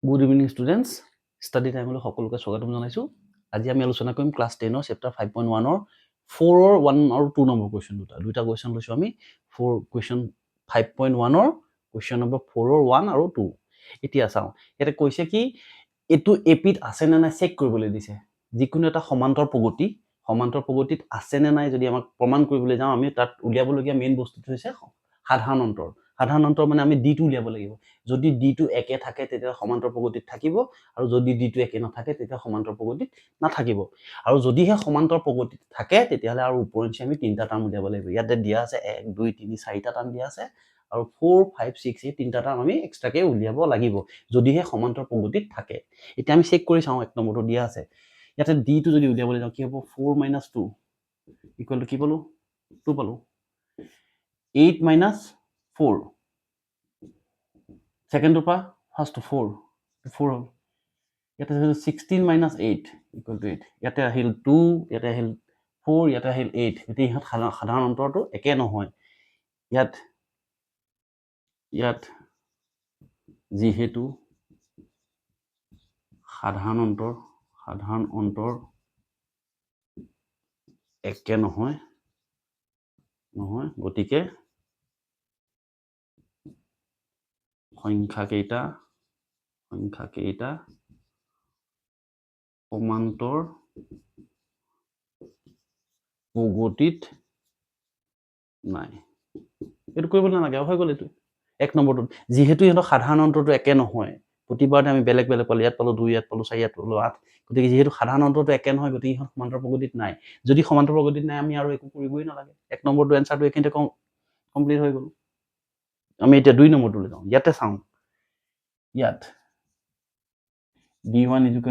Good evening students, study টাইমলৈ সকলোকে স্বাগতম জনাইছোঁ। আজি আমি আলোচনা কৰিম ক্লাছ 10 চেপ্টাৰ 5.1 4 1 আৰু 2 নম্বৰ কুৱেশ্যন দুটা কুৱেশ্যন লৈছোঁ আমি। কুৱেশ্যন 5.1 কুৱেশ্যন নম্বৰ 4 1 আৰু 2। এতিয়া চাওঁ, ইয়াতে কৈছে কি এইটো এপিত আছে নে নাই চেক কৰিবলৈ দিছে। যিকোনো এটা সমান্তৰ প্ৰগতিত আছে নে নাই যদি আমাক প্ৰমাণ কৰিবলৈ যাওঁ, আমি তাত উলিয়াবলগীয়া মেইন বস্তুটো হৈছে সাধাৰণ অন্তৰ। সাধাৰণ অন্তৰ মানে আমি ডিটো উলিয়াব লাগিব। যদি ডিটো একে থাকে তেতিয়া সমান্তৰ প্ৰগতিত থাকিব, আৰু যদি ডিটো একে নাথাকে তেতিয়া সমান্তৰ প্ৰগতিত নাথাকিব। আৰু যদিহে সমান্তৰ প্ৰগতিত থাকে তেতিয়াহ'লে আৰু ওপৰঞ্চি আমি 3টা টাৰ্ম উলিয়াব লাগিব। ইয়াতে দিয়া আছে 1 2 3 4টা টাৰ্ম দিয়া আছে, আৰু 4 5 6 এই 3টা টাৰ্ম আমি এক্সট্ৰাকে উলিয়াব লাগিব যদিহে সমান্তৰ প্ৰগতিত থাকে। এতিয়া আমি চেক কৰি চাওঁ, 1 নম্বৰটো দিয়া আছে। ইয়াতে ডিটো যদি উলিয়াবলৈ যাওঁ কি হ'ব, 4 - 2 ইকুৱেল টু কি পালো, 2 পালো। 8 - 4 ছেকেণ্ডটোৰ পৰা ফাৰ্ষ্ট 4 হ'ল। ইয়াতে 16 - 8 ইকুৱেল টু 8। ইয়াতে আহিল 2, ইয়াতে আহিল 4, ইয়াতে আহিল 8। এতিয়া ইহঁত সাধাৰণ অন্তৰটো একে নহয়। ইয়াত যিহেতু সাধাৰণ অন্তৰ একে নহয়, গতিকে সংখ্যা কেইটা সমান্তৰ প্ৰগতিত নাই। এইটো কৰিব নালাগে, হৈ গ'ল। এইটো 1 নম্বৰটোত যিহেতু ইহঁতৰ সাধাৰণ অন্তৰটো একে নহয়, প্ৰতিবাৰতে আমি বেলেগ বেলেগ পালো। ইয়াত পালো 2, ইয়াত পালো 4, ইয়াত পালো 8। গতিকে যিহেতু সাধাৰণ অন্তৰটো একে নহয়, গতিকে ইহঁত সমান্তৰ প্ৰগতিত নাই। যদি সমান্তৰ প্ৰগতিত নাই, আমি আৰু একো কৰিবই নালাগে। 1 নম্বৰটো এনচাৰটো এইখিনিতে কমপ্লিট হৈ গ'ল। আমি এতিয়া 2 নম্বৰটোলৈ যাওঁ। ইয়াতে চাওঁ, ইয়াত d1 =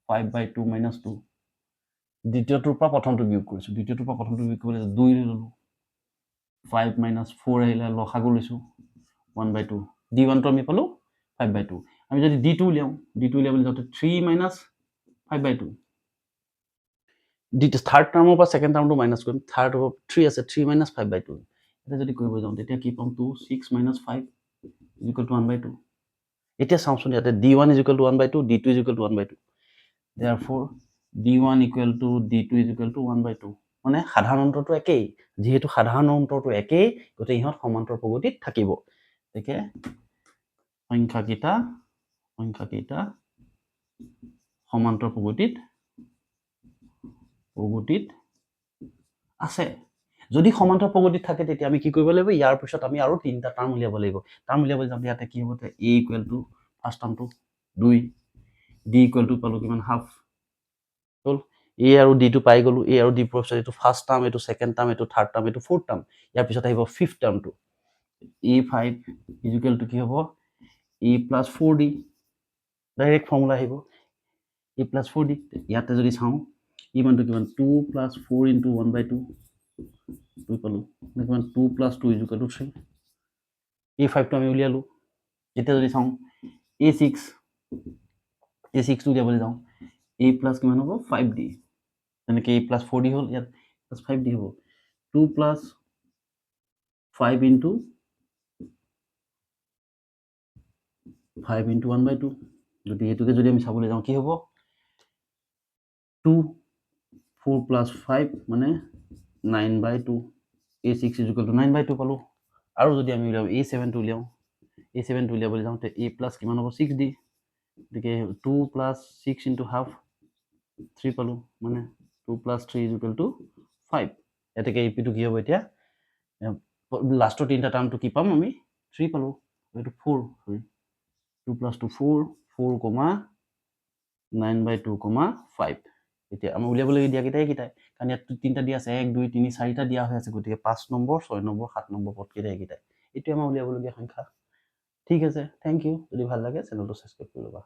5/2 - 2। দ্বিতীয়টোৰ পৰা প্ৰথমটো বিয়োগ কৰিছোঁ। দ্বিতীয়টোৰ পৰা প্ৰথমটো বিয়োগ কৰিবলৈ 2 লৈ ল'লোঁ। 5 - 4 আহিলে, লসাগু লৈছোঁ 1/2। d1টো আমি পালোঁ 5/2। আমি যদি d2 উলিয়াবলৈ যাওঁতে 3 - 5/2। থাৰ্ড টাৰ্মৰ পৰা ছেকেণ্ড টাৰ্মটো মাইনাছ কৰিম। 3 আছে, 3 - 5/2। এতিয়া যদি কৰিব যাওঁ তেতিয়া কি পাম, 2 6 - 5 = 1/2। এতিয়া চাওঁচোন, ইয়াতে d1 = 1/2, d2 = 1/2। therefore d1 = d2 = 1/2। মানে সাধাৰণ অন্তৰটো একেই। যিহেতু সাধাৰণ অন্তৰটো একেই, গতিকে ইহঁত সমান্তৰ প্ৰগতিত থাকিব। গতিকে সংখ্যাকেইটা সমান্তৰ প্ৰগতিত আছে। যদি সমান্তৰ প্ৰগতিত থাকে তেতিয়া আমি কি কৰিব লাগিব, ইয়াৰ পিছত আমি আৰু 3টা টাৰ্ম উলিয়াব লাগিব। টাৰ্ম উলিয়াবলৈ যাওঁতে ইয়াতে কি হ'ব, a = ফাৰ্ষ্ট টাৰ্মটো 2, d = পালো কিমান, হাফ হ'ল। a আৰু d টো পাই গ'লো। a আৰু d পোৱাৰ পিছত এইটো ফাৰ্ষ্ট টাৰ্ম, এইটো ছেকেণ্ড টাৰ্ম, এইটো থাৰ্ড টাৰ্ম, এইটো ফ'ৰ্থ টাৰ্ম। ইয়াৰ পিছত আহিব ফিফথ টাৰ্মটো, a5 = কি হ'ব, a + 4d। ডাইৰেক্ট ফৰ্মুলা আহিব, a + 4d। ইয়াতে যদি চাওঁ, ইমানটো কিমান, 2 + 4 × 1/2 পালো। কিমান, 2 + 2 = 3। a5টো আমি উলিয়ালো। এতিয়া যদি চাওঁ a6টো উলিয়াবলৈ যাওঁ, a + কিমান হ'ব, 5d। তেনেকৈ a + 4d হ'ল, ইয়াত +5d হ'ব। 2 + 5 × 1/2। গতিকে এইটোকে যদি আমি চাবলৈ যাওঁ কি হ'ব, 2 4 + 5 মানে 9/2। a6 = 9/2 পালো। আৰু যদি আমি উলিয়াওঁ a7টো উলিয়াবলৈ যাওঁতে a + কিমান হ'ব, 6d। গতিকে 2 + 6 × হাফ 3 পালো, মানে 2 + 3 = 5। এতেকে এপিটো কি হ'ব, এতিয়া লাষ্টৰ 3টা টাৰ্মটো কি পাম, আমি 3 পালো। এইটো 4, 2 + 2 4, 4, 9/2, 5। এতিয়া আমি উলিয়াবলৈ দিয়াকেইটাই এইকেইটাই, কাৰণ ইয়াত 3টা দিয়া আছে, 1 2 3 4টা দিয়া হৈ আছে। গতিকে 5 নম্বৰ 6 নম্বৰ 7 নম্বৰ পদকেইটা এইকেইটাই। এইটোৱে আমাৰ উলিয়াবলগীয়া সংখ্যা। ঠিক আছে, থেংক ইউ। যদি ভাল লাগে চেনেলটো ছাবস্ক্ৰাইব কৰি ল'বা।